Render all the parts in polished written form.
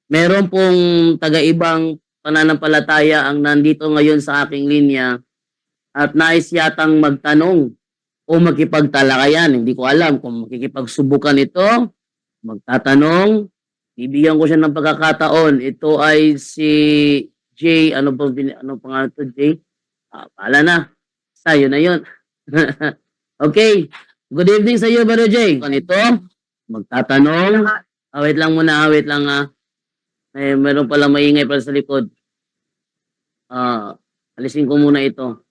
Meron pong taga-ibang pananampalataya ang nandito ngayon sa aking linya at nais yatang magtanong o makipagtalakayan. Hindi ko alam kung makikipagsubukan ito, magtatanong, bibigyan ko siya ng pagkakataon. Ito ay si Jay, ano pangalan to, Jay? Pala na. Yun na yun. Okay. Good evening sa iyo, Brother Jay. Ganito, magtatanong. Wait lang muna, wait lang meron pala maingay pala sa likod. Alisin ko muna ito.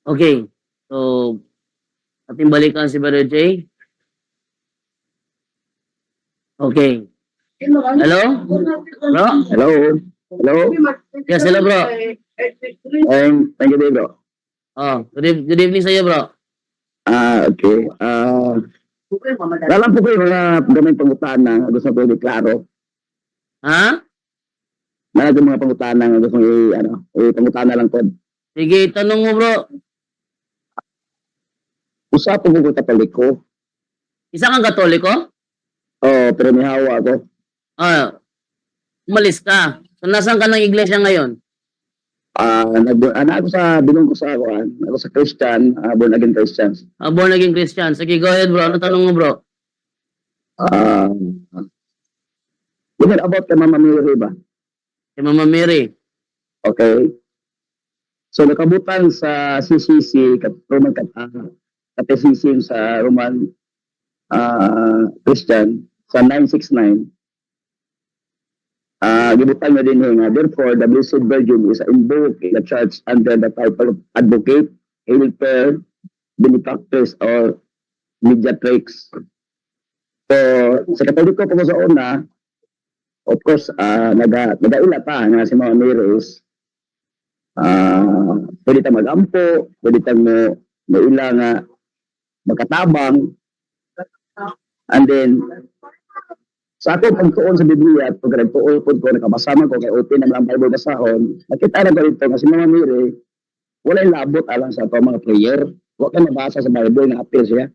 Okay. So, ating balikan si Brother Jay. Okay. Hello? Bro? Hello? Hello? Yes, hello bro. Thank you, bro. Good evening sa iyo, bro. Okay. Alam po kayo mga gamay pangutana na gusto ko i-klaro. Ha? Mga mga pangutana na gusto ko pangutana lang po. Sige, tanong mo, bro. Usapan ko Katoliko. Isa kang Katoliko? Pero may hawa ako. Umalis ka. So, nasaan ka ng iglesia ngayon? Ako sa binong ko sa ako sa Christian, born again Christians. Born again Christian. Sige, go ahead, bro. Ano tanong mo, bro? About kay Mama Mary ba? Kay Mama Mary. Okay. So nakabutan sa CCC, Roman Catecism sa Roman Christian sa 969. Gibutan nga din nga, therefore, the Blessed Virgin is invoked in the church under the title of advocate, helper, benefactress, or mediatrix. So, sa Katoliko po sa una, of course, nagaila pa nga si Mama Mary is pwede tayong mag-ampo, pwede tayong maila nga magkatabang, and then, sa ako pagtuon sa Biblia at pag nagtuon po ko, nakabasama ko, kay open naman ang Bible basahon, nakita na ko ito, kasi Mama Mary, wala yung labot alang sa ito mga prayer. Huwag ka nabasa sa Bible na appeal siya.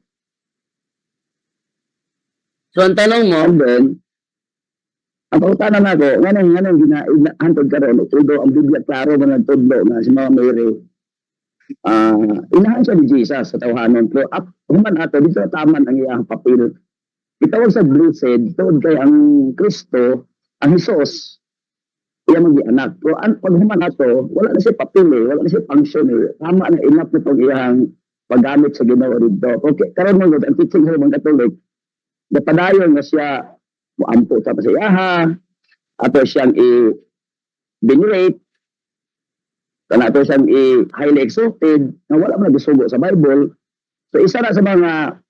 So, ang tanong mo, and then, ang pangutanan na ko, nganong ginahantod ka ron, although ang Biblia klaro mo nagtudlo na si Mama Mary, inahan siya ni Jesus sa tawhanon, pero human ato, dito taman ang iyang papel. Itawag sa blessed, itawag kay ang Kristo, ang Jesus, iya mag-anak. Pero pag human ato, wala na siya papel wala na siya function Tama na enough na itong iyang paggamit sa Ginoo dito. Okay, karon mo ang teaching sa mga Katolik, napadayon na siya muampo sa pasiyaha, ato siyang i-venerate, kana ato siyang i-highly exalted, na wala man nagsugo sa Bible. So isa na sa mga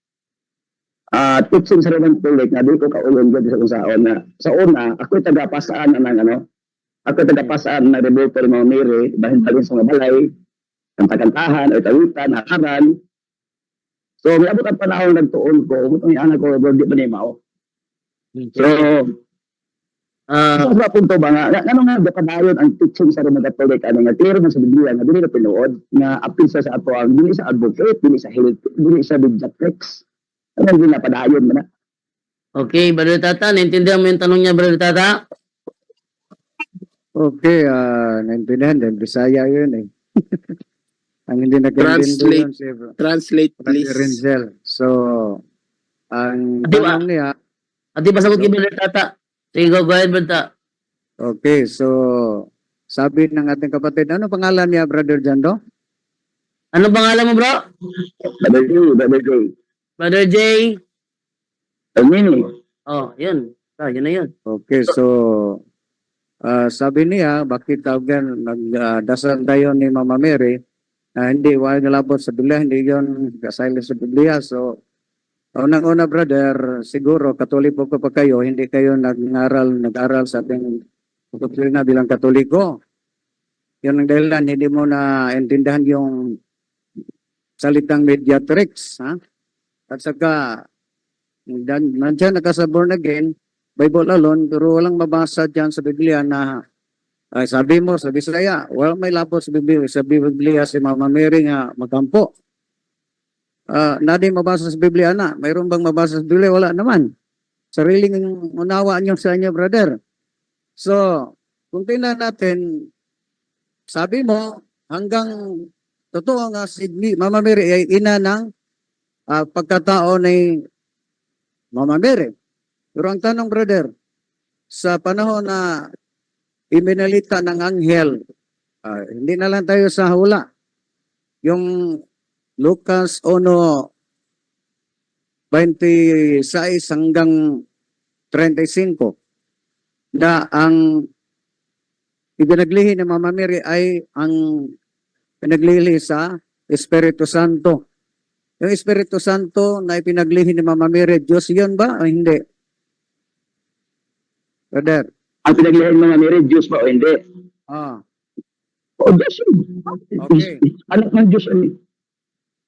teaching sa Roman Catholic na di ko kaulong dito sa unsaon na sa una, ako'y tagapasaan ako'y tagapasaan na rebulto ni Mama Mary, bahin-bahin sa mga balay, kantakantahan, o tawitan, hakaran. So, may abot ang panahon nagtuon ko, itong yung anak ko, di ba ni Mao? So, sa punto ba nga, ano nga, padayon ang teaching sa Roman Catholic, nga, clear man sa Biblia, nga, dili na pinuod, nga, apil sa ato, ang dili sa advocate, dili sa health, dili sa mediatrix. Ano yung napadayon mo na? Okay, Brother Tata, naintindihan mo yung tanong niya, Brother Tata? Okay, naintindihan din. Bisaya yun Ang hindi nagkaintindihan si Translate, please. Renzel. So, ang Di ba? tanong niya, Di ba sagot kay Brother Tata? Sige, go ahead, Brother Tata. okay, so, sabi ng ating kapatid, ano pangalan niya, Brother Jando? Ano pangalan mo, bro? Brother J. Brother Jay? Mini. Yun. Yun na yun. Okay, so, sabi niya, bakit tawagan, nagdasal tayo ni Mama Mary, hindi, wala nalabot sa Biblia, hindi yun kasilent sa Biblia. So, unang-una, brother, siguro, Katoliko pa kayo, hindi kayo nag-aral sa ating doktrina bilang Katoliko. Yun ang dahilan, hindi mo na intindihan yung salitang mediatrix, ha? At saka, nandiyan nakasa born again, Bible alone, pero walang mabasa dyan sa Biblia na sabi mo sa Bisaya, well, may labot sa Biblia si Mama Mary nga magkampo. Nading mabasa sa Biblia na. Mayroon bang mabasa sa Biblia? Wala naman. sariling unawa niyo sa inyo, brother. So, kung tingnan natin, sabi mo, hanggang totoo nga si Mama Mary ay ina ng pagkatao ni Mama Mary. Pero ang tanong, brother, sa panahon na iminalita ng anghel, hindi na lang tayo sa hula. Yung Lucas 1:26 hanggang 35 na ang ibinaglihi ni Mama Mary ay ang pinaglihi sa Espiritu Santo. Yung Espiritu Santo na ipinaglihi ni Mama Mary, Diyos yun ba o hindi? Brother. Ang pinaglihan ng mga Mary, Diyos ba o hindi? Ah, O Diyos yun. Okay. Anak ng Diyos yun.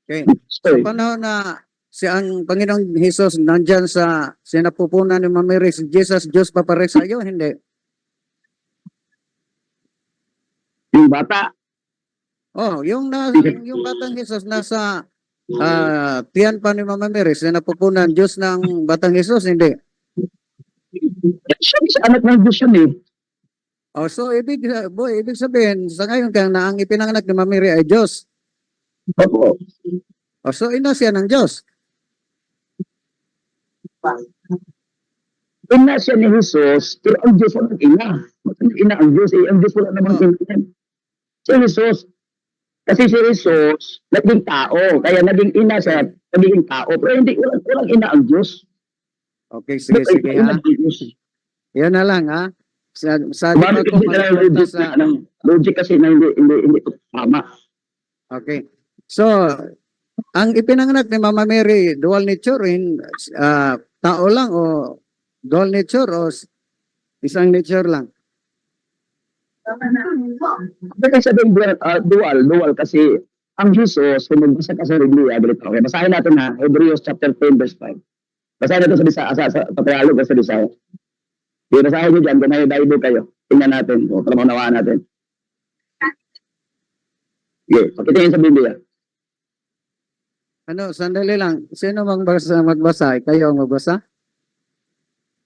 okay. So, Sa panahon na si ang Panginoong Hesus nandyan sa sinapupunan ni Mama Mary, si Jesus, Diyos pa pare sa iyo, hindi? yung bata, Oh, yung batang Jesus nasa tiyan pa ni Mama Mary, sinapupunan Diyos ng batang Jesus, hindi? siya sa anak ng Diyos yun eh. Oh, so ibig sabihin sa ngayon kaya na ang ipinanganak ni Mama Mary ay Diyos. Opo. Oh, so ina siya ng Diyos. Ina siya ni Jesus, pero ang Diyos walang ina. Ang ina ang Diyos, ang Diyos wala namang ina. Si Jesus, kasi si Jesus, naging tao, kaya naging ina siya, naging tao, pero hindi, walang ina ang Diyos. Okay, sige ha. Yan na lang ha. Sa di Bakit ko hindi na logic sa na, logic kasi na hindi tama. okay. So, ang ipinanganak ni Mama Mary, dual nature tao lang o dual nature o isang nature lang? Kasi sabihin dual kasi ang Jesus, kung magbasa ka sa Biblia, ganito. Okay, basahin natin ha, Hebrews chapter 10 verse 5. Basahin natin sa Tagalog o sa Bisaya. Yung basahin nyo dyan, kung may Bible kayo, tingnan natin, o para maunawaan natin. Okay, pakitingin sa Biblia. Ano, sandali lang. Sino magbasa? Kayo ang magbasa?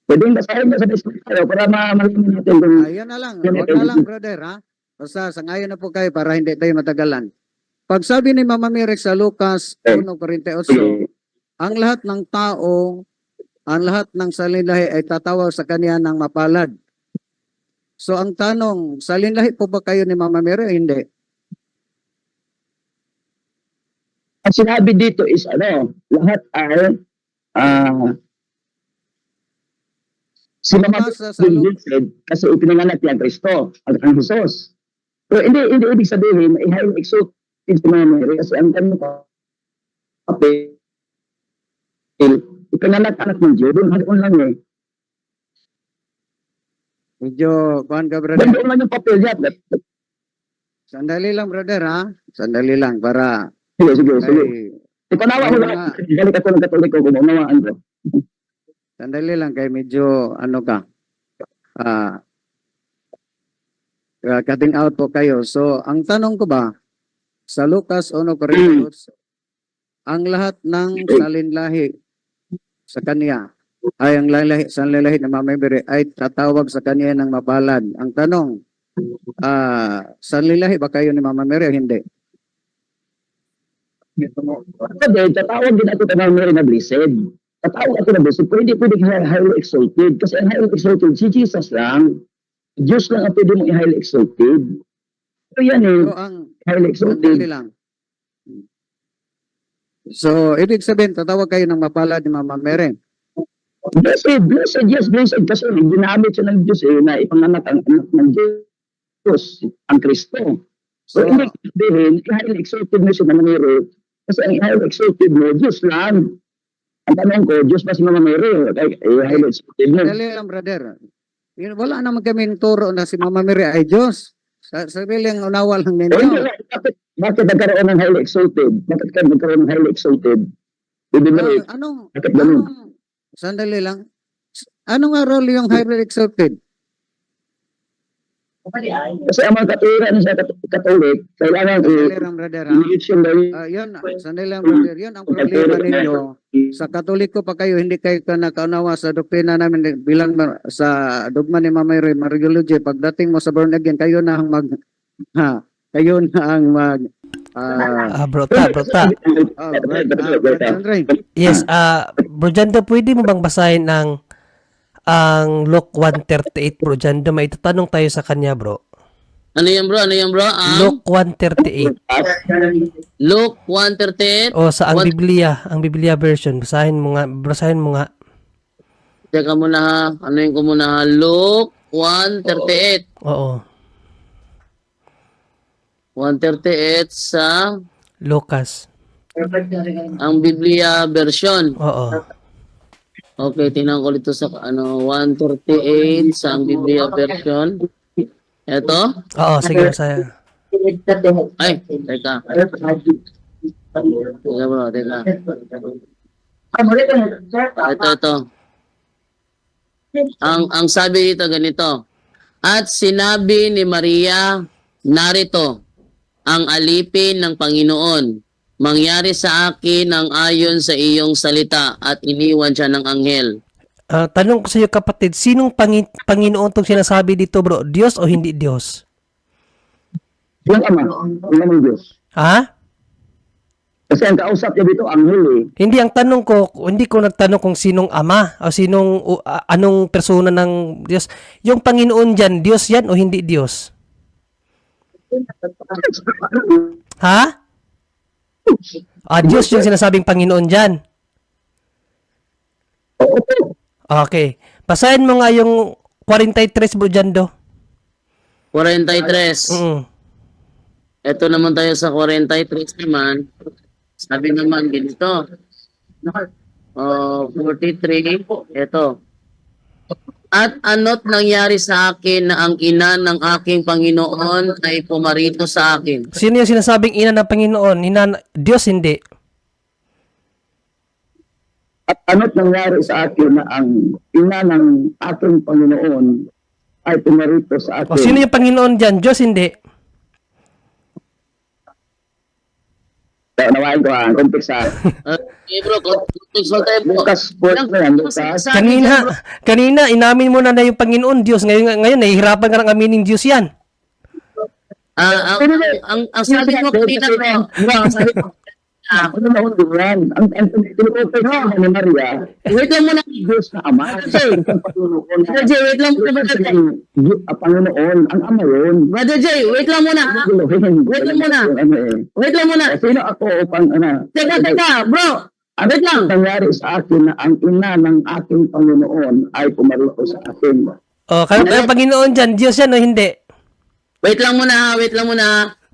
Pwede yung basahin nyo sa Bisaya para malaman natin kung Ayan na lang. Huwag na lang, brother, ha? Basta, sangayon na po kayo para hindi tayo matagalan. Pag sabi ni Mama Mary sa Lucas 1:48, ang lahat ng tao, ang lahat ng salinlahi ay tatawag sa kanya ng mapalad. So, ang tanong, salinlahi po ba kayo ni Mama Mary o hindi? ang sinabi dito is lahat ay si Mama Basta sa said kasi ipinanganak niya ang Kristo, ang Jesus. Pero hindi ibig sabihin na i-highly exalted si Mama Mary kasi ang kanyang papel ipinanganak anak ng Diyos, doon lang eh. medyo, kuhan ka, brother. Doon lang yung papel niya. Sandali lang, brother, ha? Sandali lang, para Sige. ay, Ipanawa ko lang, balik ako ng Katoliko kung unawaan ko. sandali lang, kay medyo, ano ka, cutting out po kayo. So, ang tanong ko ba, sa Lucas 1:48, ang lahat ng salinlahi sa kanya ay ang salinlahi ng Mama Mary ay tatawag sa kanya ng mapalad. Ang tanong, salinlahi ba kayo ni Mama Mary o hindi? Kasi tatawag din ako ng Mary na blessed. Tatawag ako na blessed. Pwede highly exalted. Kasi ang highly exalted, si Jesus lang. Diyos lang ang pwede mong i-highly exalted. So yan So, ang highly exalted. sandali lang. So, ibig sabihin, tatawag kayo ng mapalad ni Mama Mary. Blessed, yes, blessed. Kasi ginamit siya ng Diyos na ipanganak ang anak ng Diyos, ang Kristo. So, So, ibig sabihin, highly exalted mo si Mama Mary. Kasi ang highly exalted mo, Diyos lang. Ang tanong ko, Diyos ba si Mama Mary? Highly exalted mo. sandali lang, brother. Wala naman kami turo na si Mama Mary ay Diyos. Sarili ang unawa lang ninyo. Bakit nagkaroon ng highly exalted? Bakit ka nagkaroon ng highly exalted? Bibi Mary, bakit ganun? Sandali lang. Anong role yung highly exalted? Kasi ang mga katuwiran sa Katolik, kailangan Sandali lang, brother. i-election daw yun. Yun, sandali lang, brother. Yun ang problema ninyo. Sa Katoliko pa kayo, hindi kayo nakaunawa sa doktrina namin bilang sa dogma ni Mama Mary, Mariology. Pagdating mo sa born again, kayo na ang kayo na ang Bro Ta. Yes, Bro Jando, pwede mo bang basahin ang Luke 1:38, Bro Jando? May itatanong tayo sa kanya, bro. Ano yan, bro? Ano yan, bro? Luke 1:38. Luke 1:38. O sa ang Biblia version. Basahin mo nga. Teka muna ha. Ano yung ko muna ha? Luke 1:38. Oo. 1:38 sa Lucas. ang Biblia version. Oo. Okay, tingnan ko dito sa 1:38 sa ang Biblia version. Ito? Oo, sige, basahin. Ay, teka. Teka bro, teka. Ito. Ang sabi dito ganito. At sinabi ni Maria, narito, ang alipin ng Panginoon. Mangyari sa akin ang ayon sa iyong salita, at iniwan siya ng anghel. Tanong ko sa iyo, kapatid, sinong Panginoon itong sinasabi dito, bro? Diyos o hindi Diyos? Yung ama, yung amang Diyos. Ha? Kasi ang kausap niya dito, anghel eh. Hindi, ang tanong ko, hindi ko nagtanong kung sinong ama o anong persona ng Diyos. Yung Panginoon dyan, Diyos yan o hindi Diyos? Ha? Diyos yung sinasabing Panginoon dyan. Oo. Okay. Basahin mo nga yung 43, Bro Jando. 43. Ito naman tayo sa 43 naman. Sabi naman ganito. 43. Ito. At ano't nangyari sa akin na ang ina ng aking Panginoon ay pumarito sa akin. Sino yung sinasabing ina ng Panginoon? Diyos hindi. At ano't nangyari sa akin na ang ina ng aking Panginoon ay pumarito sa akin. O sino yung Panginoon dyan? Diyos hindi. Kaya nawain ko ang context sa Okay bro, contextual tayo bro. Lucas 4 na yan, Lucas. Kanina, inamin mo na yung Panginoon Diyos. Ngayon, nahihirapan ka ng aminin Diyos yan. Ang sabi mo kanina bro, Sabi ko, ano na din yan? Ang tinukote sa ni Maria, wait lang muna. Diyos na Ama. Brother Jay, wait lang muna. Brother Jay. Panginoon, ang Ama yun. Brother Jay, wait lang muna. Wait lang muna. Wait lang muna. Sino ako upang Teka, bro. Wait lang. Nangyari sa akin na ang ina ng aking Panginoon ay pumarito sa akin. O, kaya Panginoon dyan, Diyos yan o hindi? Wait lang muna.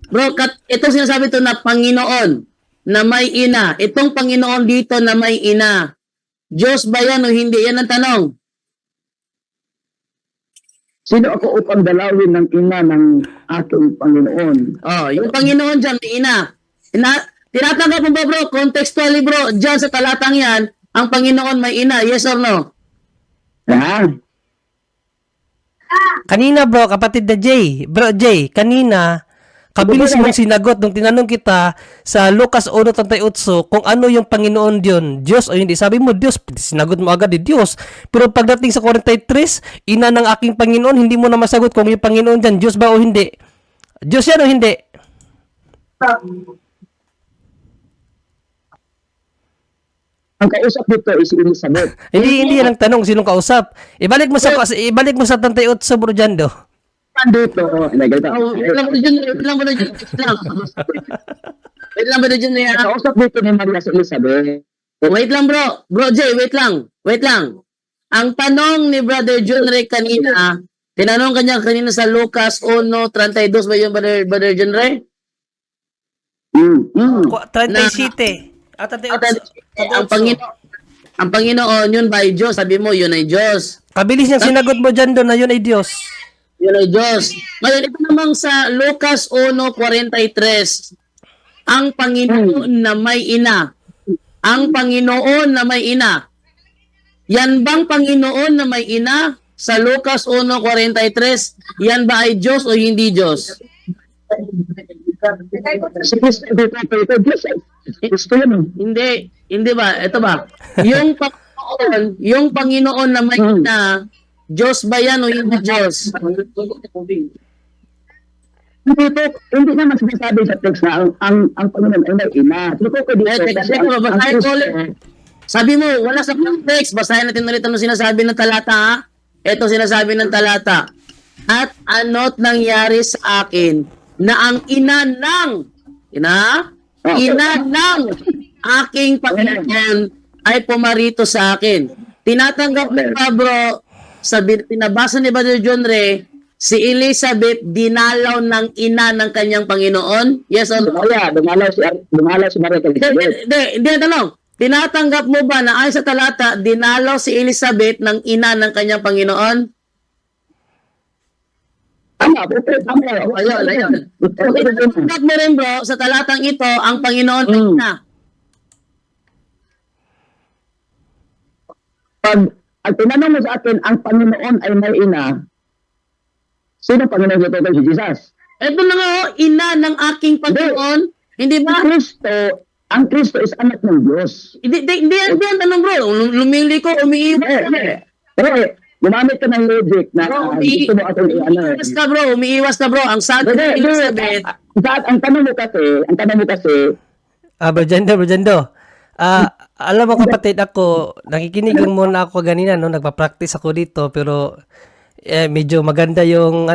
Bro, ito sinasabi to na Panginoon na may ina. Itong Panginoon dito na may ina. Diyos ba yan o hindi? Yan ang tanong. Sino ako upang dalawin ng ina ng aking Panginoon? Yung Panginoon dyan, may ina. Tinatanggap mo ba bro, contextually bro, dyan sa talatang yan, ang Panginoon may ina, yes or no? Ha? Kanina bro, kapatid na Bro Jay, kanina, kabilis mong sinagot nung tinanong kita sa Lucas 1:38 kung ano yung Panginoon diyon, Diyos o hindi. Sabi mo Diyos, sinagot mo agad Diyos. Pero pagdating sa 43, ina ng aking Panginoon, hindi mo na masagot kung yung Panginoon diyan, Diyos ba o hindi. Diyos yan o hindi. Ang kausap dito is Elizabeth. Hindi yan ang tanong, sinong kausap. Ibalik mo sa 38, Bro Jando. Dito, Wait lang bro, dyan. kausap dito ni Maria sa Elizabeth. Wait lang bro. Bro Jay, wait lang. Ang tanong ni Brother John Ray kanina, tinanong kanya kanina sa Lucas 1:32 ba yung Brother John Ray? 37. Ang Panginoon, yun ba ay Diyos? Sabi mo, yun ay Diyos. Kabilis niyang sinagot mo Jando na yun ay Diyos. Yun ay Diyos. Ngayon, ito namang sa Lucas 1:43, ang Panginoon na may ina. Ang Panginoon na may ina. Yan bang Panginoon na may ina? sa Lucas 1:43, yan ba ay Diyos o hindi Diyos? Si Kristo, ito, Diyos, Kristo yan eh. Hindi ba? Ito ba? Yung Panginoon na may ina, Diyos ba yan o hindi Diyos? Hindi naman sinasabi sa text na ang Panginoon ay may ina. Tutukoy dito. Teka, basahin ko ulit. Sabi mo, wala sa context. Basahin natin ulit ano sinasabi ng talata, ha? Ito sinasabi ng talata. At ano't nangyari sa akin na ang ina ng aking Panginoon ay pumarito sa akin. Tinatanggap mo ba, bro, pinabasa ni Brother John Ray, si Elizabeth dinalaw ng ina ng kanyang Panginoon? Yes or no? Dumalaw si Maria Elizabeth. Hindi, tanong. Tinatanggap mo ba na ayon sa talata, dinalaw si Elizabeth ng ina ng kanyang Panginoon? Tama. Ayun. Tinatanggap mo rin, bro, sa talatang ito, ang Panginoon ay ina. Pag tinanong mo sa akin, ang Panginoon ay may ina, sino Panginoon dito? Si Jesus. Ito na nga, ina ng aking Panginoon. Hindi ba? Ang Kristo is anak ng Diyos. Hindi yan tanong, bro. Lumili ko, umiiwas. Pero gumamit ka ng logic na gusto mo akong Umiiwas ka, bro. Umiiwas ka, bro. Ang sabi ni Elizabeth. Ang tanong mo kasi, Bro Jando. Alam mo kapatid, ako, nakikinig lang muna ako ganina, no? Nagpa-practice ako dito, pero medyo maganda yung,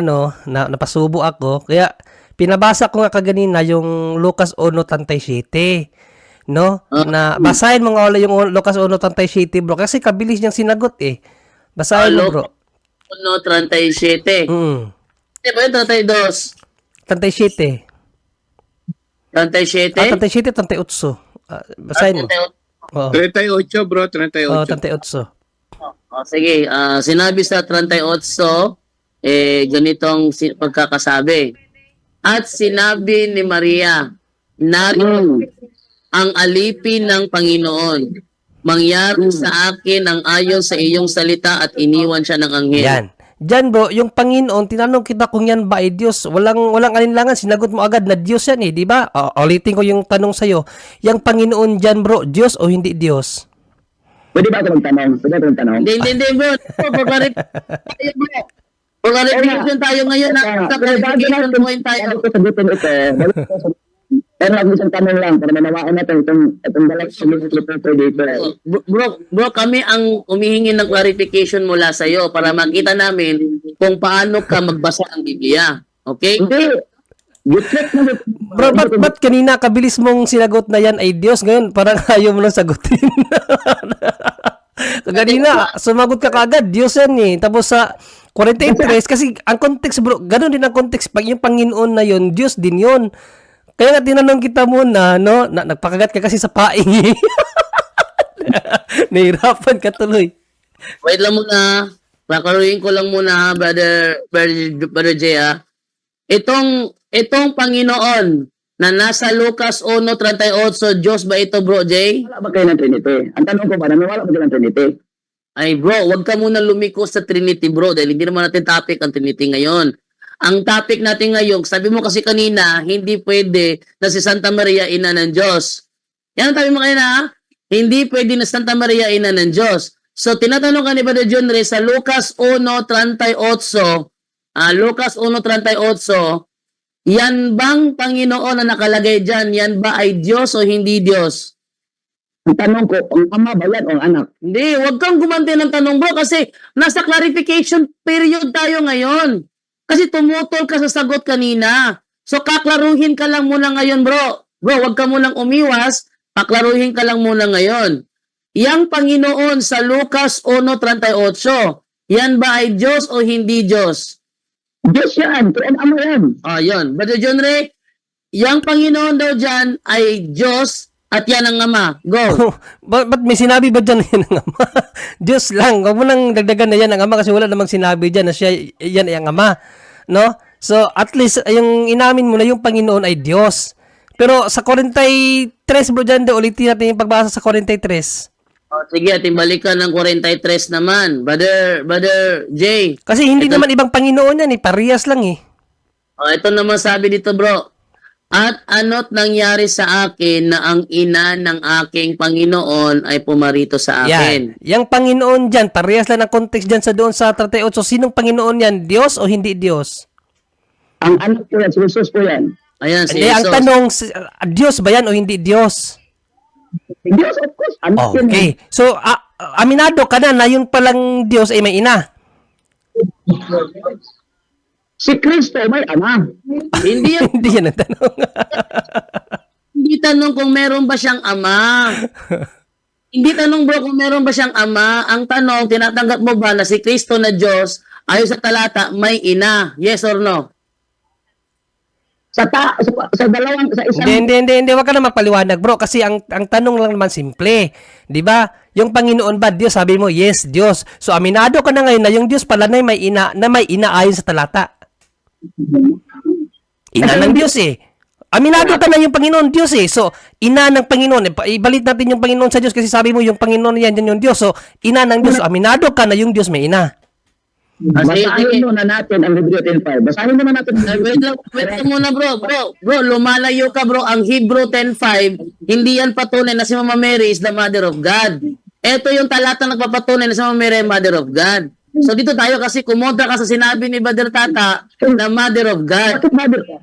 napasubo ako. Kaya, pinabasa ko nga kaganina yung Lucas 1:37, no? Na basahin mo nga ulit yung Lucas 1:37, bro, kasi kabilis niyang sinagot eh. Basahin mo, bro. 1:37. Hindi ba yun, 32? 37. 37? 37, 38. Basahin mo. Oo. 38, bro. 38. Oh, 38. Sige, sinabi sa 38, ganitong pagkakasabi. At sinabi ni Maria, narito ang alipin ng Panginoon. Mangyari sa akin ang ayon sa iyong salita, at iniwan siya ng anghel. Yan. Diyan, bro, yung Panginoon, tinanong kita kung yan ba ay Diyos. Walang alinlangan, sinagot mo agad na Diyos yan eh, di ba? Ulitin ko yung tanong sa'yo. Yung Panginoon dyan, bro, Diyos o hindi Diyos? pwede ba ako magtanong? Hindi, bro. For clarification tayo ngayon. Sa clarification point tayo. Sagutin ito. Pero isang tanong lang para manawaan natin itong dalawang sumisipo dito. Bro, kami ang humihingi ng clarification mula sa iyo para makita namin kung paano ka magbasa ng Biblia. Okay? Hindi. Bro, ba't kanina kabilis mong sinagot na yan ay Diyos? Ngayon, parang ayaw mo lang sagutin. Kanina, sumagot ka kaagad, Diyos yan eh. Tapos sa 43, kasi ang context, bro, ganun din ang context. Pag yung Panginoon na yun, Diyos din yun. Kaya nga tinanong kita muna, no? Nagpakagat ka kasi sa paing. Nahirapan ka tuloy. Wait lang muna. Pakaruhin ko lang muna, Brother Jay, ha? Itong Panginoon na nasa Lucas 1:38, Diyos ba ito, Bro Jay? Wala ba kayo ng Trinity? Ang tanong ko ba, wala ba kayo ng Trinity? Ay, bro, wag ka muna lumiko sa Trinity, bro, dahil hindi naman natin topic ang Trinity ngayon. Ang topic natin ngayon, sabi mo kasi kanina, hindi pwede na si Santa Maria ina ng Diyos. Yan ang sabi mo kanina, ha? Hindi pwede na Santa Maria ina ng Diyos. So, tinatanong ka ni Brother John Ray sa Lucas 1:38, Lucas 1:38, yan bang Panginoon na nakalagay dyan, yan ba ay Diyos o hindi Diyos? Ang tanong ko, ang ama ba yan o ang anak? Hindi, wag kang gumanti ng tanong, bro, kasi nasa clarification period tayo ngayon. Kasi tumutol ka sa sagot kanina. So, kaklaruhin ka lang muna ngayon, bro. Bro, wag ka munang umiwas, kaklaruhin ka lang muna ngayon. Yang Panginoon sa Lucas 1:38, yan ba ay Diyos o hindi Diyos? Diyos yan, kaya ang ama yan. Yun. Brother John Ray, yang Panginoon daw dyan ay Diyos at yan ang Ama. Go. Ba't may sinabi ba dyan na yan ang Ama? Diyos lang. Huwag mo nang dagdagan na yan ang Ama kasi wala namang sinabi dyan na siya, yan ay ang Ama. No? So, at least, yung inamin mo na yung Panginoon ay Diyos. Pero sa 43, bro, dyan, ulitin natin yung pagbasa sa 43. Sige, ating balikan ng 43 naman. Brother Jay. Kasi hindi Ito- naman ibang Panginoon yan eh. Parehas lang eh. Ito naman sabi dito, bro. At ano't nangyari sa akin na ang ina ng aking Panginoon ay pumarito sa akin. Yan. Yang Panginoon dyan, parehas lang ng context dyan sa doon sa 38. So, sinong Panginoon yan? Diyos o hindi Diyos? Ang anak po yan, si Jesus po yan. Ayan, si Hindi, ang Jesus. tanong, Diyos ba yan o hindi Diyos? Diyos, of course. Anak yan. Okay. So, aminado ka na yung palang Diyos ay may ina. Si Kristo may ama. Hindi yan, Hindi yan ang tanong. hindi tanong kung meron ba siyang ama. Hindi tanong, bro, kung meron ba siyang ama. Ang tanong, tinatanggap mo ba na si Kristo na Diyos, ayon sa talata, may ina? Yes or no? Sa isang Hindi. Wag ka na magpaliwanag, bro. Kasi ang tanong lang naman simple. Di ba? Yung Panginoon ba Diyos? Sabi mo, yes, Diyos. So, aminado ka na ngayon na yung Diyos pala na may ina ayon sa talata. Ina ng Diyos eh. Aminado ka na yung Panginoon Diyos eh. So, ina ng Panginoon. Ibalit natin yung Panginoon sa Diyos kasi sabi mo yung Panginoon yan yung Diyos. So, ina ng Diyos. Aminado ka na yung Diyos may ina. Basahin muna natin ang Hebrew 10.5. Basahin muna natin. Wait lang muna, bro. Bro, lumalayo ka, bro. Ang Hebrew 10.5, hindi yan patunay na si Mama Mary is the mother of God. Ito yung talata nagpapatunay na si Mama Mary ay mother of God. So dito tayo kasi kumontra ka sa sinabi ni Brother Tata na mother of God. Bakit mother ka?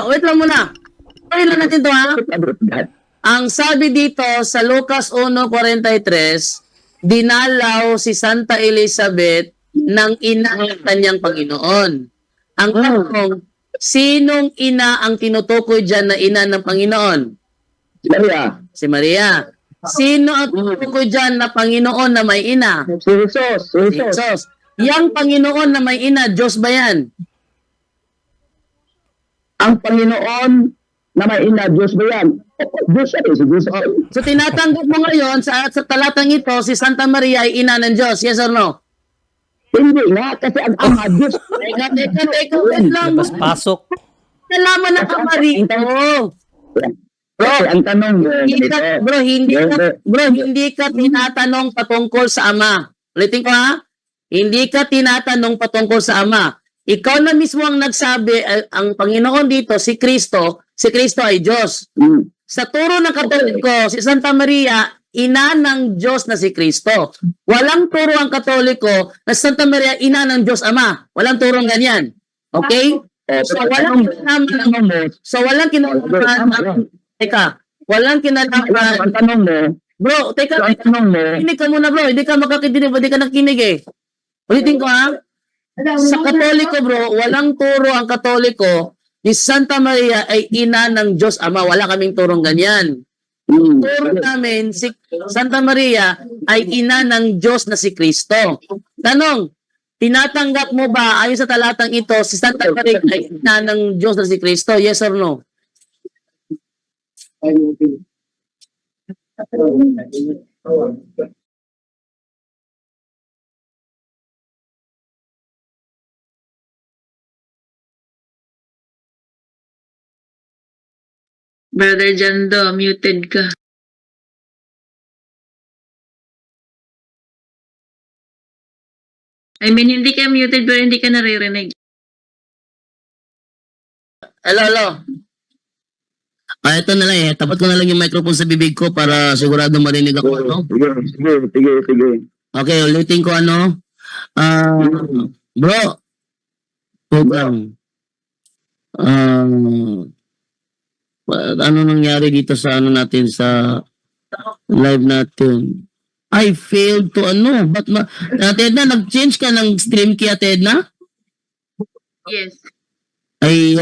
Wait lang muna. Pwede lang natin to, ha? Bakit mother of God? Ang sabi dito sa Lucas 1:43, dinalaw si Santa Elizabeth ng ina ng kanyang Panginoon. Ang tanong, sinong ina ang tinutukoy dyan na ina ng Panginoon? Maria. Si Maria. Sino ang tinutukoy dyan na Panginoon na may ina? Si Jesus. Si Si Jesus. Jesus. Yang Panginoon na may ina, Diyos ba yan? Ang Panginoon na may ina, Diyos ba yan? Diyos yan eh. Si Jesus. So tinatanggap mo ngayon sa talatang ito, si Santa Maria ay ina ng Diyos. Yes or no? Hindi nga. Kasi ang ama, Diyos. Teka, wait lang. Labas pasok. Nalaman na ka rito. Kasi ang tanong mo, Hindi ka tinatanong patungkol sa ama. Ulitin ko, ha? Hindi ka tinatanong patungkol sa ama. Ikaw na mismo ang nagsabi, ang Panginoon dito, si Kristo ay Diyos. Sa turo ng Katoliko, si Santa Maria, ina ng Diyos na si Kristo. Walang turo ang Katoliko na si Santa Maria, ina ng Diyos Ama. Walang turong ganyan. Okay? So walang kinalaman. Teka, walang kinalaman. ang tanong mo, Bro, teka, ang tanong mo, kinig ka muna, bro. Hindi ka makakinig, hindi ka nakinig eh. Ulitin ko, ha? Sa Katoliko, bro, walang turo ang Katoliko ni Santa Maria ay ina ng Diyos Ama. Wala kaming turong ganyan. Turo namin, si Santa Maria ay ina ng Diyos na si Kristo. Tanong, tinatanggap mo ba, ayon sa talatang ito, si Santa Maria ay ina ng Diyos na si Kristo? Yes or no? Brother Jando, muted ka. I mean, hindi ka muted pero hindi ka naririnig. Hello. Ito na lang eh. Tapat ko na lang yung microphone sa bibig ko para sigurado marinig ako. Ano? Sige. Okay, ulitin ko ano. Bro. Program. Ano nangyari dito sa ano natin sa live natin? I failed to ano. Ate Edna, nag-change ka ng stream kay Ate Edna? Yes. Ay,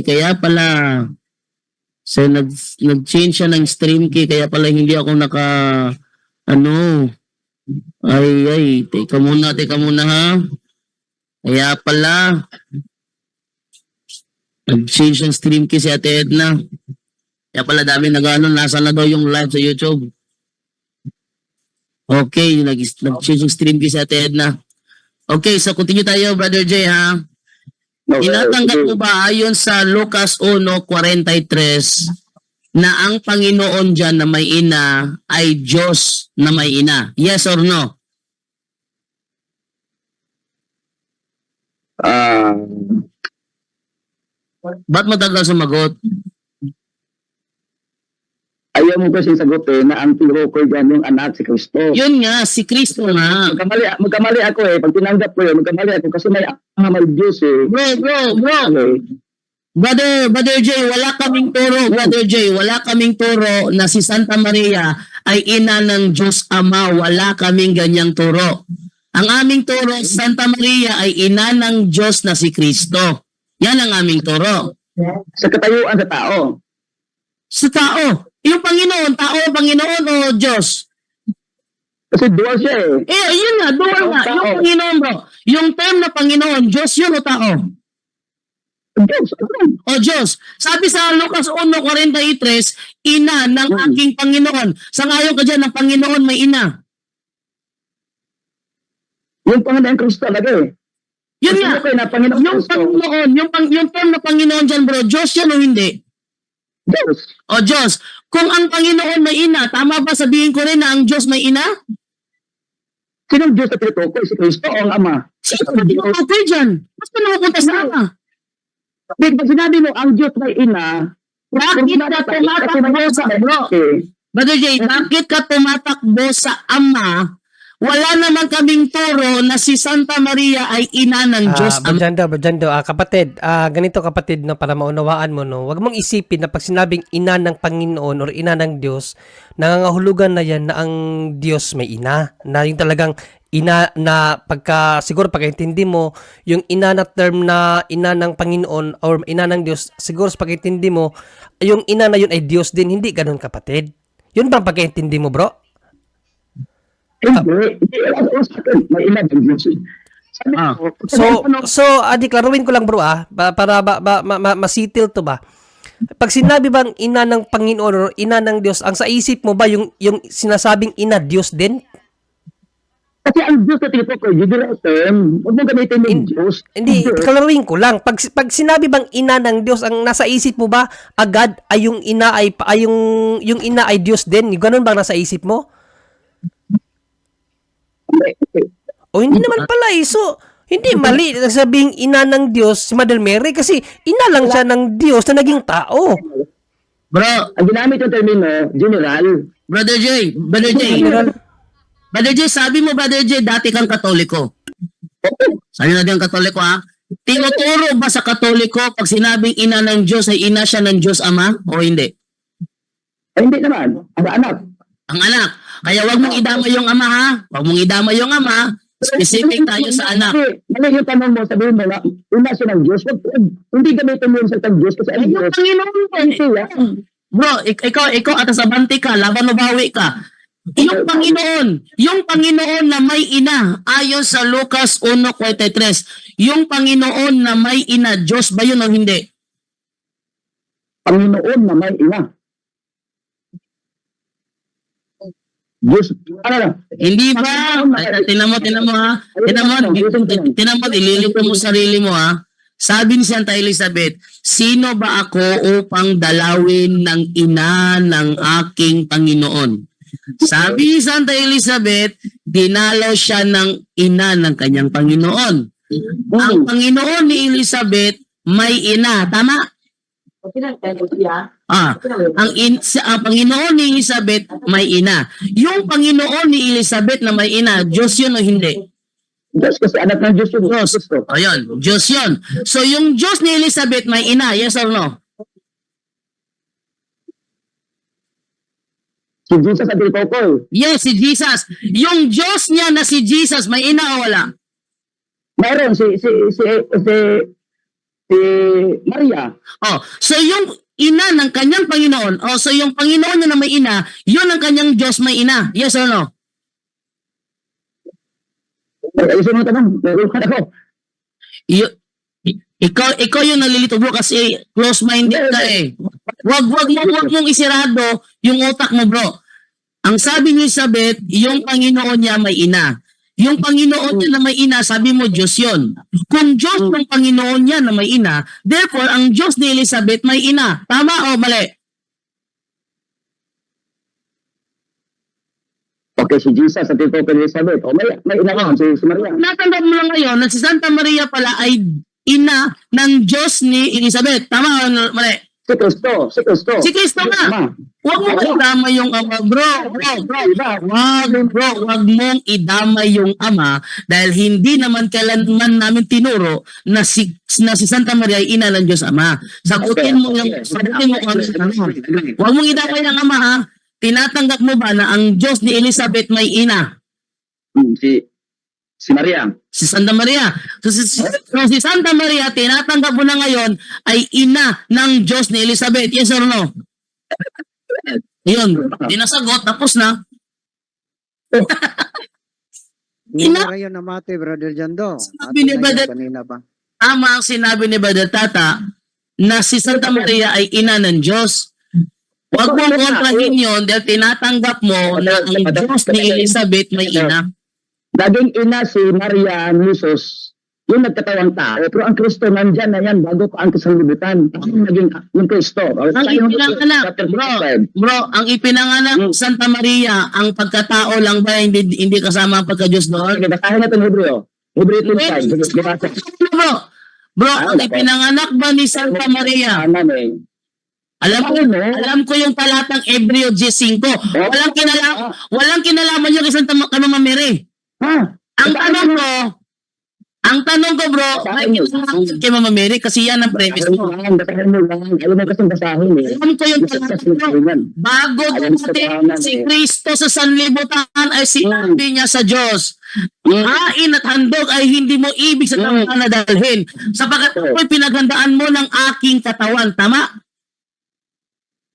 kaya pala. So, nag-change siya ng stream key, kaya pala hindi ako teka muna ha. Kaya pala, nag-change ng stream key si Ate Edna. Kaya pala dami nasa na daw yung live sa YouTube. Okay, nag-change ng stream key si Ate Edna. Okay, so continue tayo, Brother Jay ha. Tinatanggap mo ba ayon sa Lucas 1:43 na ang Panginoon dyan na may ina ay Diyos na may ina? Yes or no? Ah, Ba't matagal sumagot? ayaw mo kasi sagutin na ang tinukoy dyan yung anak si Kristo. Yun nga, si Kristo nga. Magkamali ako eh. Pag tinanggap ko yun, magkamali ako kasi may ama, may Diyos eh. Bro. Okay. Brother Jay, wala kaming turo. Brother Jay, wala kaming turo na si Santa Maria ay ina ng Diyos Ama. Wala kaming ganyang turo. Ang aming turo, Santa Maria ay ina ng Diyos na si Kristo. Yan ang aming turo. Sa katayuan sa tao. Sa tao. Yung Panginoon, tao, Panginoon o Diyos? Kasi dual siya eh. Yun nga, dual nga. Tao. Yung Panginoon, bro. Yung term na Panginoon, Diyos yun o tao? Diyos. O Diyos. Sabi sa Lucas 1:43, ina ng aking Panginoon. Sangayon ka dyan, ng Panginoon may ina. Yung Panginoon Kristo talaga eh. Yun Kasi nga. okay na Panginoon Yung Kristo. Panginoon, yung term na Panginoon dyan, bro, Diyos yan o hindi? Diyos. O Diyos. Kung ang Panginoon may ina, tama ba sabihin ko rin na ang Diyos may ina? Sinong Diyos na tinutukoy? Si Kristo o ang Ama? Sino ba tinutukoy dyan? Basta nakupunta sa Ama. Pag sinabi mo ang Diyos may ina, Bakit ka tumatakbo sa bro? eh, Brother Jay, bakit ka tumatakbo sa Ama? Wala naman kaming turo na si Santa Maria ay ina ng Diyos Ama. Brajando, kapatid, ganito kapatid, no, para maunawaan mo, no, wag mong isipin na pag sinabing ina ng Panginoon or ina ng Diyos, nangangahulugan na yan na ang Diyos may ina, na yung talagang ina na siguro pagkaintindi mo, yung ina na term na ina ng Panginoon or ina ng Diyos, siguro sa pagkaintindi mo, yung ina na yun ay Diyos din, hindi ganun kapatid. Yun bang pagkaintindi mo, bro? hindi. Alam sa akin, may ina ng Diyos. Sabi Ah. ko, So, klaruhin ko lang bro para masitil to ba? Pag sinabi bang ina ng Panginoon or ina ng Diyos, ang sa isip mo ba yung sinasabing ina Diyos din? kasi ang Diyos na tinutukoy, general term, huwag mo gamitin yung Diyos. Hindi, klaruhin ko lang. Pag sinabi bang ina ng Diyos, ang nasa isip mo ba agad ay yung ina ay yung ina ay Diyos din? Yung ganun bang nasa isip mo? O hindi naman pala eh. So, hindi mali na sabing ina ng Diyos si Mother Mary kasi ina lang siya ng Diyos na naging tao. Bro, Ang ginamit yung termino, general. Brother Jay, Brother Jay, sabi mo Brother Jay, dati kang Katoliko. Sabi natin ang Katoliko ha. Tinuturo ba sa Katoliko pag sinabing ina ng Diyos ay ina siya ng Diyos Ama o hindi? Ay, hindi naman. Ang anak. Ang anak. Kaya wag mong idama yung ama ha. Wag mong idama yung ama. Specific tayo sa anak. Mali yung tanong mo, sabihin mo na, una siya ng Diyos. Hindi gamitin mo yung salitang Diyos kasi ang Yung Diyos. Panginoon ko. Bro, ikaw at sa banti ka, laban o bawi ka. Yung Panginoon na may ina, ayon sa Lucas 1:43, yung Panginoon na may ina, Diyos ba yun o hindi? Panginoon na may ina. Diyos, ano na? Hindi ba? Tinan mo ha. Tinan mo, ililito mo sarili mo ha. Sabi ni Santa Elizabeth, sino ba ako upang dalawin ng ina ng aking Panginoon? Sabi ni Santa Elizabeth, dinalaw siya ng ina ng kanyang Panginoon. Ang Panginoon ni Elizabeth may ina, tama? Ang Panginoon ni Elizabeth may ina. Yung Panginoon ni Elizabeth na may ina, Diyos yun o hindi? Diyos kasi anak ng Diyos yung Diyos. Kristo. Ayun, Diyos yun. So yung Diyos ni Elizabeth may ina, yes or no? Si Jesus ang tinutukoy. Yes, si Jesus. Yung Diyos niya na si Jesus, may ina o wala? Mayroon si Maria. Oh, so yung ina ng kanyang Panginoon, so yung Panginoon niya na may ina, yun ang kanyang Diyos may ina. Yes or no? Ayusin mo tanong. Naguluhan ako. Ikaw yung nalilito bro kasi close-minded ka eh. Wag mong isirado yung utak mo bro. Ang sabi ni Elizabeth, yung Panginoon niya may ina. Yung Panginoon niya na may ina, sabi mo Diyos yun. Kung Diyos ng Panginoon niya na may ina, therefore ang Diyos ni Elizabeth may ina. Tama o mali? Okay, si Jesus at ito kay Elizabeth. O may ina naman, si Maria. Natanggap mo lang ngayon na si Santa Maria pala ay ina ng Diyos ni Elizabeth. Tama o mali? Si Kristo. Si Kristo nga. Ama. Huwag mo idamay yung ama, bro. Huwag mong idamay yung ama dahil hindi naman kailanman namin tinuro na si Santa Maria ay ina ng Diyos Ama. Sagutin mo kung ano sa tanong. Huwag mong idamay ang ama ha. Tinatanggap mo ba na ang Diyos ni Elizabeth may ina? Si Maria. Si Santa Maria. So si Santa Maria, tinatanggap mo na ngayon ay ina ng Diyos ni Elizabeth. Yes or no? Yun. Dinasagot. Tapos na. Hindi Ina- kayo namati, Brother Jando. Sabi ni Brother- Kanina pa. Tama ang sinabi ni Brother Tata na si Santa Maria ay ina ng Diyos. Huwag mo kontrahin yun dahil tinatanggap mo na ang Diyos ni Elizabeth may ina. Naging ina si Maria ni Jesus, yung nagkatawang tao. Pero ang Kristo nandyan na yan bago pa ang kasanlibutan. Ang naging yung Kristo. Ang ipinanganak, bro, ang ipinanganak Santa Maria, ang pagkatao lang ba hindi kasama ang pagka-Diyos doon? Okay, basahin natin Hebreo. Hebreo 2:5. Bro, ang ipinanganak ba ni Santa Maria? Amen eh. Alam ko yung talatang Hebreo 10:5. Walang kinalaman yung kay Santa Mama Mary. Ha? Ang tanong ko bro, may kinalaman kay Mama Mary kasi yan ang premise mo. Basahin mo lang. Ayaw mo kasing basahin eh. Alam ko yung talatang bro. Bago dumating si Kristo sa sanlibutan ay sinabi niya sa Diyos, hain at handog ay hindi mo ibig sa tama na dalhin sapagkat ako'y pinaghandaan mo ng aking katawan. Tama?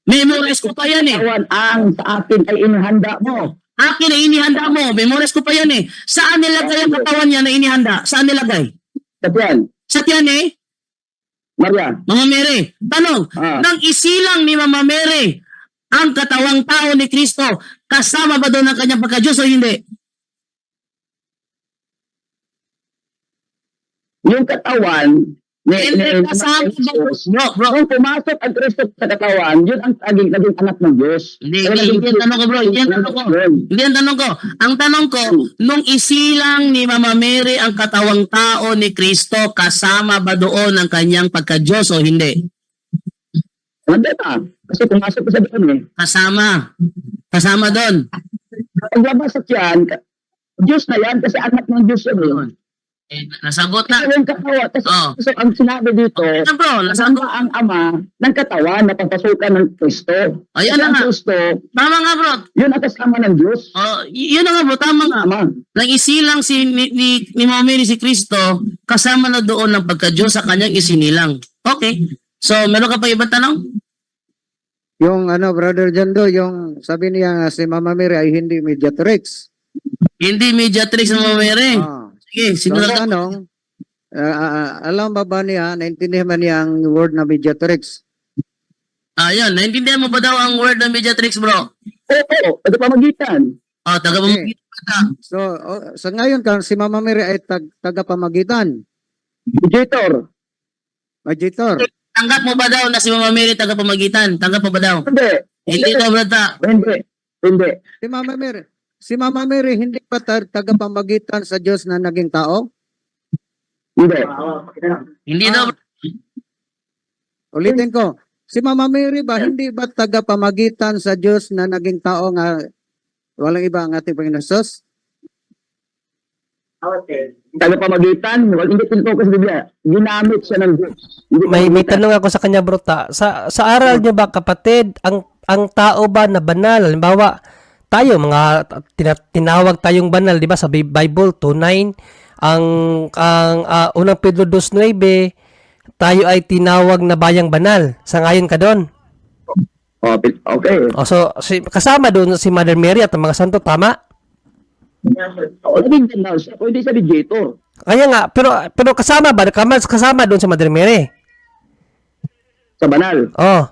Memorize ko pa yan eh. Ang sa akin ay inihanda mo. Akin na inihanda mo. Memorize ko pa yan eh. Saan nilagay ang katawan niya na inihanda? Saan nilagay? Sabihan, Sa tiyan eh? Maria. Mama Mary. Tanong, nang isilang ni Mama Mary ang katawang tao ni Kristo, kasama ba doon ang kanyang pagka-Diyos o hindi? Yung katawan Kasama ba? Bro, Kung pumasok ang Kristo sa katawan, yun ang naging anak ng Diyos. Hindi ang tanong ko bro. Hindi ang tanong ko. Ang tanong ko, nung isilang ni Mama Mary ang katawang tao ni Kristo, kasama ba doon ang kanyang pagka-Diyos o hindi? Hindi pa. Kasi pumasok ko sa doon eh. Kasama. Kasama doon. Paglabas sa tiyan, Diyos na yan kasi anak ng Diyos yun. Nasagot na. Yung katawan. So, ang sinabi dito, Bro, nasagot. kasama ang ama ng katawan na papasukan ng Kristo. Ayan na Kasi ang nga. Kristo, Tama nga bro. yun ang kasama ng Diyos. Yun na nga bro, tama nga. Ama. Nang isilang ni Mama Mary si Kristo, kasama na doon ng pagka-Diyos sa kanyang isinilang. Okay. So, meron ka pa ibang tanong? Yung Brother Jando, yung sabi niya nga si Mama Mary ay hindi mediatrix. Hindi mediatrix ng Mama Mary. Sige, So, sino sa tanong, alam ba niya, naintindihan ba niya ang word na mediatrix? Ayun, naintindihan mo ba daw ang word ng mediatrix bro? Oo, tagapamagitan. Taga-pamagitan ka. So, sa ngayon, si Mama Mary ay tagapamagitan. Mediator. Mediator. Tanggap mo ba daw na si Mama Mary taga-pamagitan? Tanggap mo ba daw? Hindi. Hindi daw bro ta. Hindi. Si Mama Mary hindi pa tagapamagitan sa Diyos na naging tao? Hindi. Hindi daw. Ulitin ko. Si Mama Mary ba hindi ba tagapamagitan sa Diyos na naging tao nga walang iba ang ating Panginoon Hesus? Tagapamagitan, hindi tinfocus sa Biblia. Ginamit siya ng Diyos. May tanong ako sa kanya bro ta. Sa aral niyo ba kapatid, ang tao ba na banal? Halimbawa, tayo mga tinawag tayong banal, di ba sa Bible 2:9, ang unang Pedro 2:9, tayo ay tinawag na bayang banal. Sangayon ka doon. Okay. So kasama doon si Mother Mary at ang mga santo, tama? Naging banal siya. Pwede siya mediator. Kaya nga, pero kasama ba? Kasama doon si Mother Mary? Sa banal. Oh.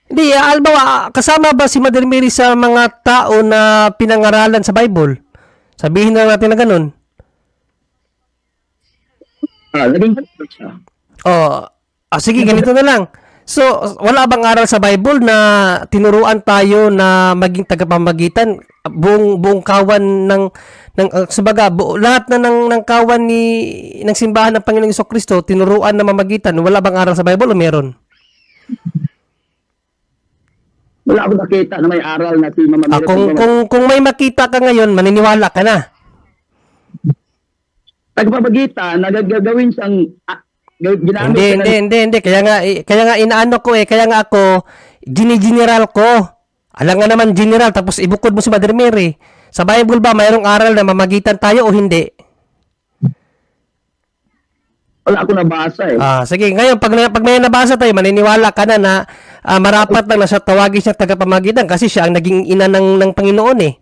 Hindi, albawa, kasama ba si Mother Mary sa mga tao na pinangaralan sa Bible? Sabihin na natin na ganun. Naging banal siya. Oh, sige, ganito na lang. So, wala bang aral sa Bible na tinuruan tayo na maging tagapamagitan? Buong kawan lahat na ng kawan ng simbahan ng Panginoong Jesucristo, tinuruan na mamagitan. Wala bang aral sa Bible o meron? Wala akong nakita na may aral na si Mama Mary. Kung may makita ka ngayon, maniniwala ka na. Tagapamagitan, nagagawin siyang ginamit. Hindi. Kaya nga inaano ko kaya nga ako, gini-general ko. Alam nga naman general, tapos ibukod mo si Mother Mary. Sa Bible ba, mayroong aral na mamagitan tayo o hindi? Wala akong nabasa eh. Sige, ngayon, pag may nabasa tayo, maniniwala ka na marapat lang na siya tawagin siya tagapamagitan kasi siya ang naging ina ng Panginoon eh.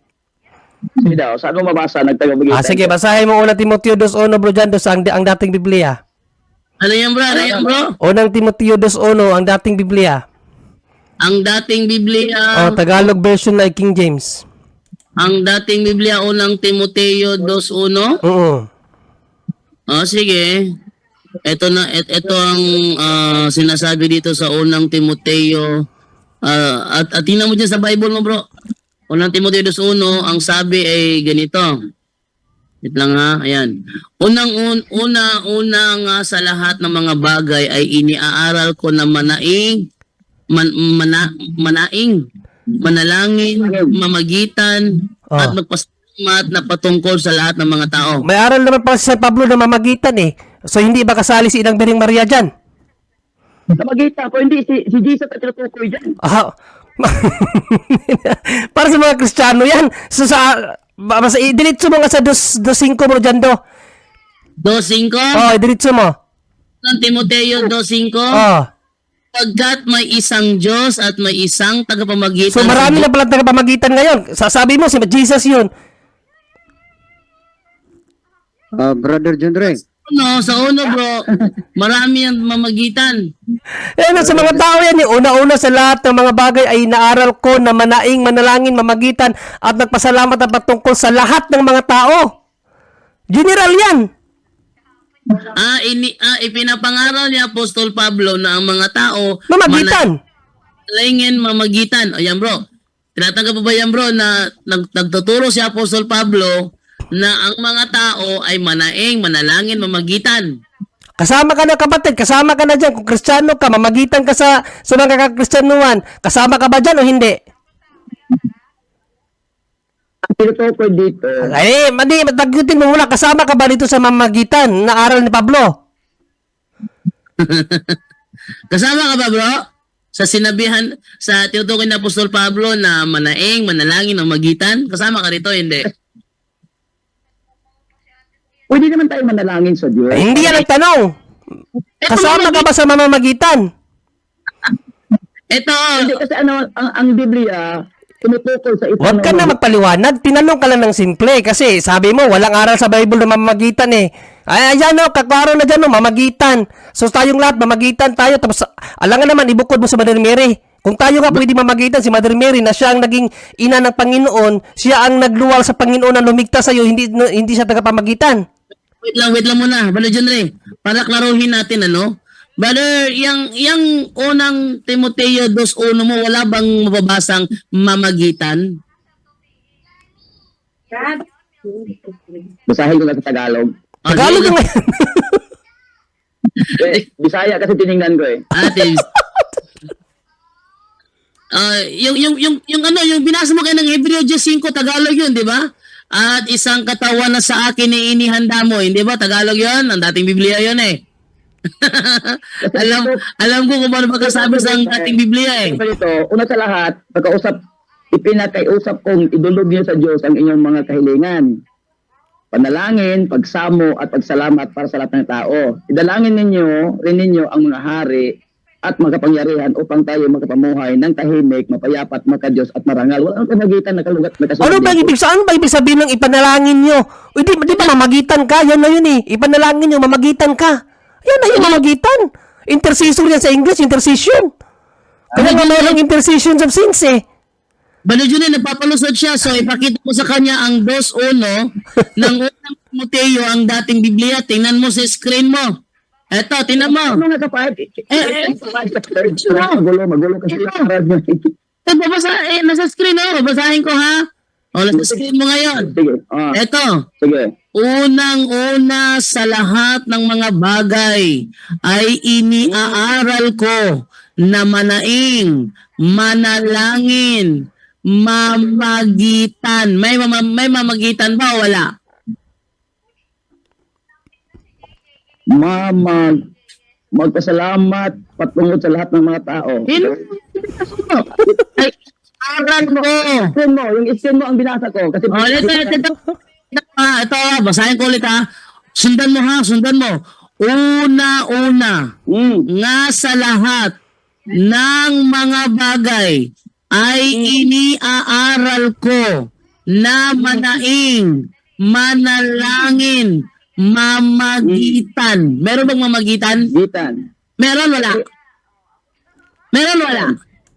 Sige daw, saan mo mabasa nagtagapagitan? Sige, basahin mo unang Timoteo 2:1, bro, dyan, ang dating Biblia. Ano yan bro? Unang Timoteo 2:1, ang dating Biblia. Ang dating Biblia, Tagalog version na King James. ang dating Biblia, unang Timoteo 2:1. Oo. Sige. Ito ang sinasabi dito sa unang Timoteo. At tingnan mo dyan sa Bible mo bro. Unang Timoteo 2:1, ang sabi ay ganito. Wait lang ha, ayan. Una nga sa lahat ng mga bagay ay iniaaral ko na manaing, manalangin, mamagitan, at magpasalamat na patungkol sa lahat ng mga tao. May aral naman pa si San Pablo na mamagitan eh. So hindi ba kasali si Inang Biring Maria dyan? Namagitan ko, hindi si Jesus at tinutukoy dyan. Para sa mga Kristiyano yan. So i-delete mo nga sa 2:5 mo dyan do. 2:5? I-delete mo. Unang Timoteo 2:5. Pagkat may isang Diyos at may isang tagapamagitan. So marami na pala tagapamagitan ngayon. Sasabi mo si Jesus yun. Brother John Ray. Sa uno bro, marami ang mamagitan. Sa mga tao yan, una-una sa lahat ng mga bagay ay naaral ko na manaing, manalangin, mamagitan at nagpasalamat at patungkol sa lahat ng mga tao. General yan. Ipinapangaral ni Apostol Pablo na ang mga tao Mamagitan. manalangin, mamagitan. Ayan bro, tinatanggap mo ba yan bro na nagtuturo si Apostol Pablo na ang mga tao ay manaing, manalangin, mamagitan? Kasama ka na kapatid, kasama ka na dyan. Kung Kristiyano ka, mamagitan ka sa mga kakristyanuhan. Kasama ka ba dyan o hindi? Ang tinutukoy dito, Matagutin mo mula, kasama ka ba dito sa mamagitan na aral ni Pablo? Kasama ka ba bro? Sa sinabihan, sa tinutukoy ni Apostol Pablo na manaing, manalangin, mamagitan? Kasama ka rito, hindi? pwede naman tayo manalangin sa Diyos. Hindi yan ang tanong. Kasama ka ba sa mamamagitan? Ito, Hindi kasi ang Biblia, tinutukoy sa isang... Huwag ka na magpaliwanag. Tinanong ka lang ng simple. Kasi sabi mo, walang aral sa Bible na mamamagitan eh. Ayan kaklaro na dyan mamagitan. So tayong lahat, mamagitan tayo. Tapos, alangan naman, ibukod mo sa Mother Mary. Kung tayo nga pwede mamagitan, si Mother Mary na siya ang naging ina ng Panginoon, siya ang nagluwal sa Panginoon na lumigtas sa'yo, hindi siya tagapamagitan. wait lang muna. Brother John Ray, para klaruhin natin Brother, yung unang Timoteo 2:1 mo, wala bang mababasang mamagitan? Basahin ko na sa Tagalog. Tagalog sige. nga yan. Bisaya kasi tiningnan ko eh. Ate. Yung binasa mo kayo ng Hebreo 5, Tagalog yun, di ba? At isang katawan na sa akin ay inihanda mo, hindi ba? Tagalog yun, ang dating Biblia yun eh. alam ko kung paano magkasabi sa dating Biblia eh. Ito, una sa lahat, ipinakaiusap kong idulog niyo sa Diyos ang inyong mga kahilingan. Panalangin, pagsamo at pagsalamat para sa lahat ng tao. Idalangin rin ninyo ang mga hari at makapangyarihan upang tayo makapamuhay ng tahimik, mapayapat, makadiyos at marangal. Walang pamagitan na kalugat na kasunod. Ano ba ibig sabihin ng ipanalangin nyo? Di ba mamagitan ka? Yan na yun eh. Ipanalangin nyo, mamagitan ka. Yan na yung mamagitan. Intercessor yan sa English, intercession. Kaya nga mayroong intercession of sins eh. Brother Junior, nagpapalusot siya. So, ipakita mo sa kanya ang 2:1 ng unang Timoteo, ang dating Biblia. Tingnan mo sa screen mo. Eto, tinan mo. Ano nga kapahit? Magulo kasi yung arad mo. Nasa screen babasahin ko ha. Nasa screen mo ngayon. Sige, Eto, sige. unang-una sa lahat ng mga bagay ay iniaaral ko na manaing, manalangin, mamagitan. May mamagitan ba o wala? Magpasalamat patungkol sa lahat ng mga tao. Ay, aral ko. Yung isin mo ang binasa ko. Kasi Ito, basahin ko ulit ha. Sundan mo. Una-una, nga sa lahat ng mga bagay ay iniaaral ko na manaing, manalangin, mamagitan. Meron bang mamagitan? Gitan. Meron, wala?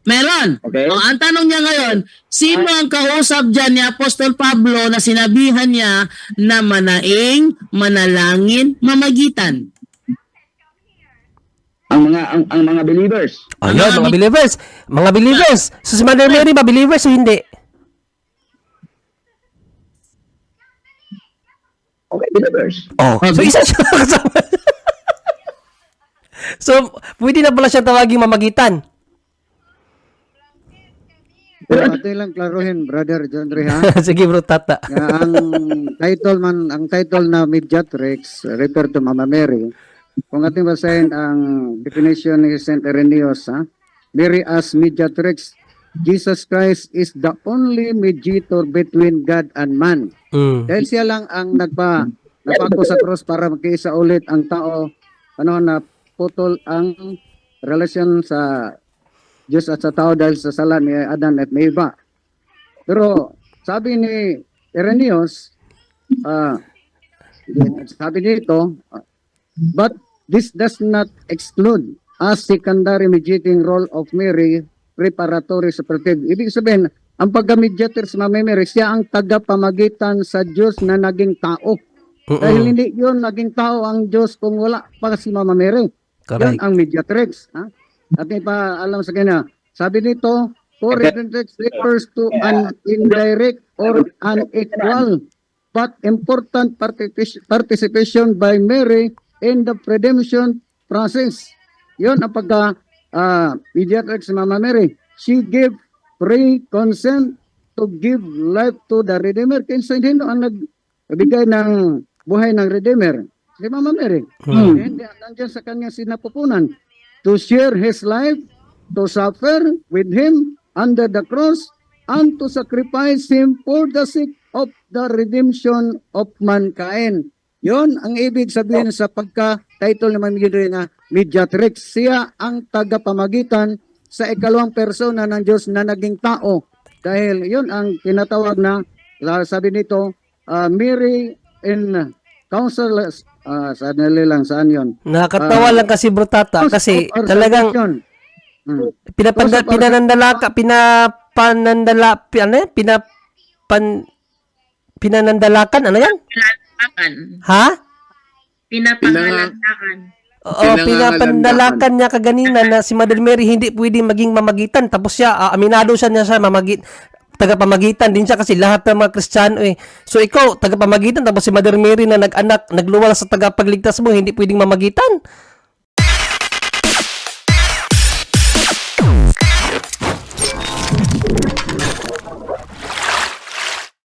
Meron. Okay. O, ang tanong niya ngayon, sino ang kausap dyan ni Apostol Pablo na sinabihan niya na manaing, manalangin, mamagitan? Ang mga believers. Ayun, mga believers. Mga believers. So si Mother Mary ba believers o hindi? Okay, believers. Oh, so isa siya kasama. So, pwede na pala siya tawaging mamagitan. Pero ito lang klaruhin, Brother John Ray, ha? Sige bro, tata. Ang title na mediatrix refer to Mama Mary. Kung ating basahin ang definition ni St. Irenaeus, ha? Mary as mediatrix, Jesus Christ is the only mediator between God and man. Dahil siya lang ang napako sa cross para magkaisa ulit ang tao, na putol ang relasyon sa Diyos at sa tao dahil sa sala ni Adan at ni Eva. Pero sabi ni Irenaeus, sabi nito, but this does not exclude a secondary mediating role of Mary, preparatory supperative. Ibig sabihin, ang pagka-mediator sa Mama Mary, siya ang tagapamagitan sa Diyos na naging tao. Dahil hindi yun naging tao ang Diyos kung wala pa si Mama Mary. Yun ang mediatrix. Ha? At pa alam sa kanya, sabi nito, co-redemptrix refers to an indirect or unequal but important participation by Mary in the redemption process. Yun ang pagka-mediatrix si Mama Mary. She gave free consent to give life to the Redeemer. Kinsa hindi ang nagbigay ng buhay ng Redeemer? Si Mama Mary. And nandiyan sa kanyang sinapupunan to share his life, to suffer with him under the cross, and to sacrifice him for the sake of the redemption of mankind. Yon ang ibig sabihin sa pagka-title ni Mama Mary na mediatrix. Siya ang tagapamagitan sa ikalawang persona ng Diyos na naging tao. Dahil yon ang tinatawag na, sabi nito, Mary in council, saan yun? Nakakatawa lang kasi bro tata kasi talagang pinanandalakan, ano yan? Pinapangalakan. Ha? Pinapangalakan. Oo, pinapandalakan niya kaganina na si Mother Mary hindi pwedeng maging mamagitan. Tapos siya, aminado siya tagapamagitan din siya kasi lahat ng mga Kristiyano eh. So ikaw, tagapamagitan, tapos si Mother Mary na nag-anak, nagluwal sa tagapagligtas mo, hindi pwedeng mamagitan.